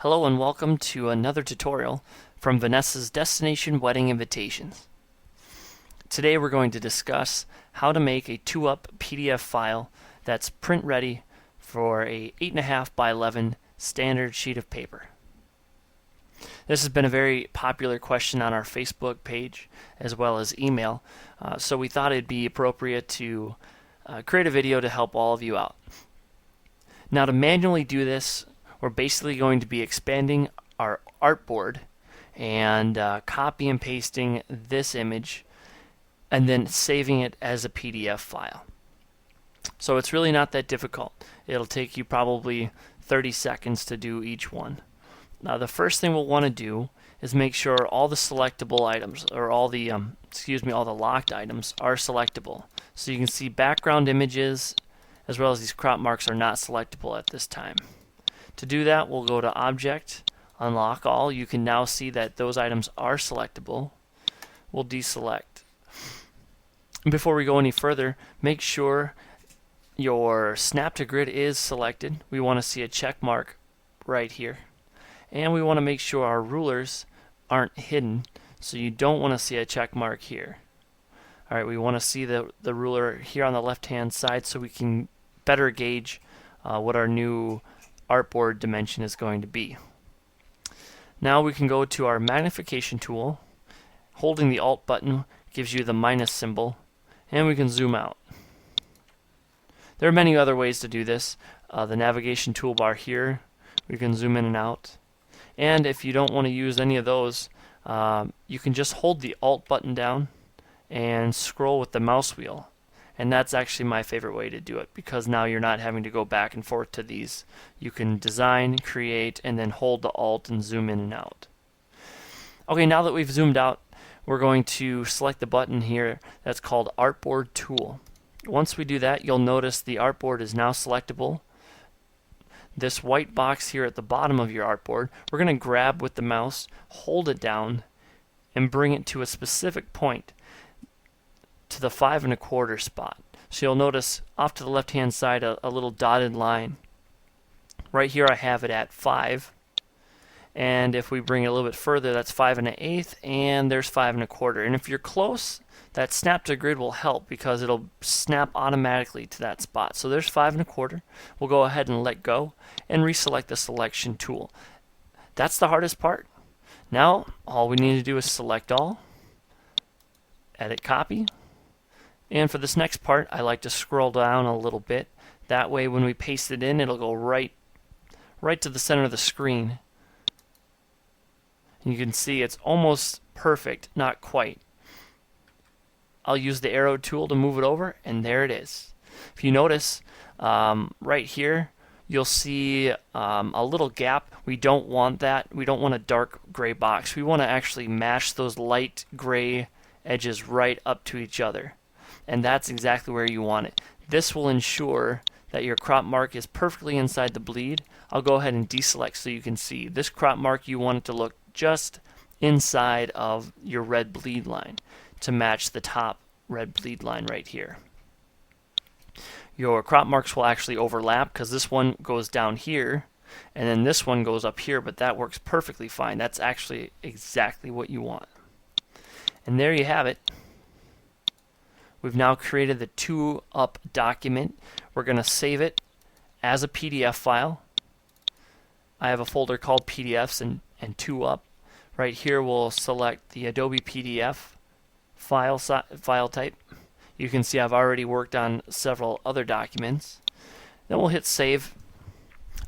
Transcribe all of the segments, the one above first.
Hello and welcome to another tutorial from Vanessa's Destination Wedding Invitations. Today we're going to discuss how to make a 2-up PDF file that's print ready for a 8.5 by 11 standard sheet of paper. This has been a very popular question on our Facebook page as well as email, so we thought it'd be appropriate to create a video to help all of you out. Now, to manually do this, we're basically going to be expanding our artboard and copy and pasting this image and then saving it as a PDF file. So it's really not that difficult. It'll take you probably 30 seconds to do each one. Now, the first thing we'll want to do is make sure all the selectable items, or all the locked items are selectable. So you can see background images as well as these crop marks are not selectable at this time. To do that, we'll go to Object, Unlock All. You can now see that those items are selectable. We'll deselect. Before we go any further, make sure your Snap to Grid is selected. We want to see a check mark right here. And we want to make sure our rulers aren't hidden, so you don't want to see a check mark here. Alright, we want to see the ruler here on the left-hand side so we can better gauge what our new artboard dimension is going to be. Now we can go to our magnification tool. Holding the Alt button gives you the minus symbol, and we can zoom out. There are many other ways to do this. The navigation toolbar here, we can zoom in and out. And if you don't want to use any of those, you can just hold the Alt button down and scroll with the mouse wheel. And that's actually my favorite way to do it, because now you're not having to go back and forth to these. You can design, create, and then hold the Alt and zoom in and out. Okay, now that we've zoomed out, we're going to select the button here that's called Artboard Tool. Once we do that, you'll notice the artboard is now selectable. This white box here at the bottom of your artboard, we're going to grab with the mouse, hold it down, and bring it to a specific point, to the 5 1/4 spot. So you'll notice off to the left hand side a little dotted line. Right here I have it at 5, and if we bring it a little bit further, that's 5 1/8, and there's 5 1/4. And if you're close, that snap to grid will help because it'll snap automatically to that spot. So there's 5 1/4. We'll go ahead and let go and reselect the selection tool. That's the hardest part. Now all we need to do is select all, edit copy. And for this next part, I like to scroll down a little bit. That way when we paste it in, it'll go right to the center of the screen. And you can see it's almost perfect, not quite. I'll use the arrow tool to move it over, and there it is. If you notice, right here, you'll see a little gap. We don't want that. We don't want a dark gray box. We want to actually match those light gray edges right up to each other. And that's exactly where you want it. This will ensure that your crop mark is perfectly inside the bleed. I'll go ahead and deselect so you can see. This crop mark, you want it to look just inside of your red bleed line to match the top red bleed line right here. Your crop marks will actually overlap because this one goes down here and then this one goes up here, but that works perfectly fine. That's actually exactly what you want. And there you have it. We've now created the 2-up document. We're going to save it as a PDF file. I have a folder called PDFs and 2-up. Right here we'll select the Adobe PDF file type. You can see I've already worked on several other documents. Then we'll hit save.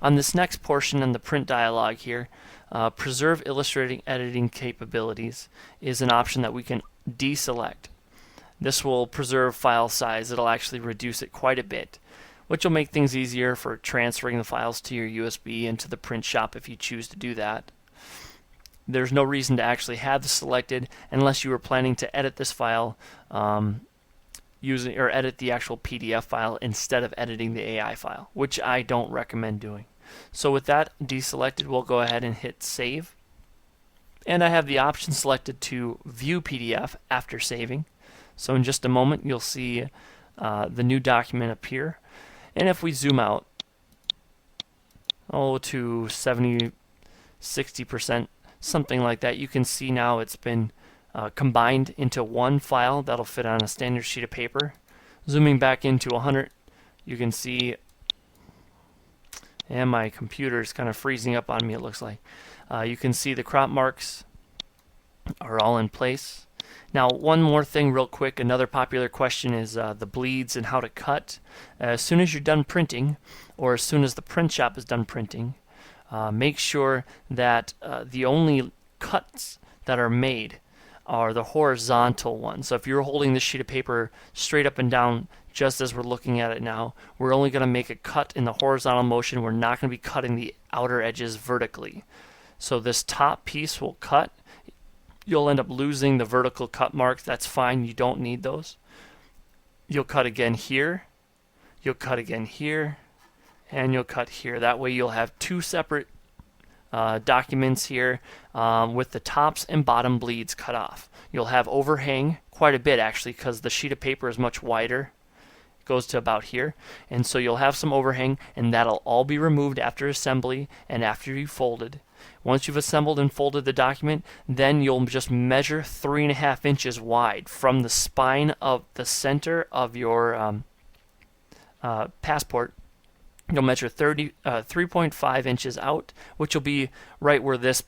On this next portion in the print dialog here, preserve illustrating editing capabilities is an option that we can deselect. This will preserve file size. It'll actually reduce it quite a bit, which will make things easier for transferring the files to your USB into the print shop if you choose to do that. There's no reason to actually have this selected unless you were planning to edit this file edit the actual PDF file instead of editing the AI file, which I don't recommend doing. So with that deselected, we'll go ahead and hit save. And I have the option selected to view PDF after saving. So in just a moment you'll see the new document appear. And if we zoom out, to 70 60%, something like that. You can see now it's been combined into one file that'll fit on a standard sheet of paper. Zooming back into 100, you can see, and my computer is kind of freezing up on me, it looks like. You can see the crop marks are all in place. Now, one more thing real quick, another popular question is the bleeds and how to cut. As soon as you're done printing, or as soon as the print shop is done printing, make sure that the only cuts that are made are the horizontal ones. So if you're holding this sheet of paper straight up and down, just as we're looking at it now, we're only going to make a cut in the horizontal motion. We're not going to be cutting the outer edges vertically. So this top piece will cut. You'll end up losing the vertical cut marks. That's fine. You don't need those. You'll cut again here. You'll cut again here. And you'll cut here. That way you'll have two separate documents here with the tops and bottom bleeds cut off. You'll have overhang quite a bit actually, because the sheet of paper is much wider. It goes to about here, and so you'll have some overhang, and that'll all be removed after assembly and after you folded. Once you've assembled and folded the document, then you'll just measure 3.5 inches wide from the spine of the center of your passport. You'll measure 3.5 inches out, which will be right where this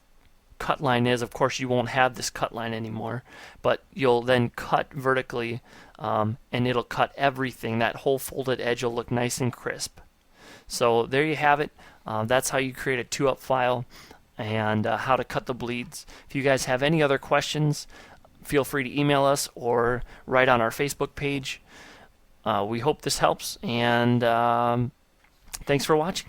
cut line is. Of course, you won't have this cut line anymore, but you'll then cut vertically, and it'll cut everything. That whole folded edge will look nice and crisp. So there you have it. That's how you create a 2-up file and how to cut the bleeds. If you guys have any other questions, feel free to email us or write on our Facebook page. We hope this helps, and thanks for watching.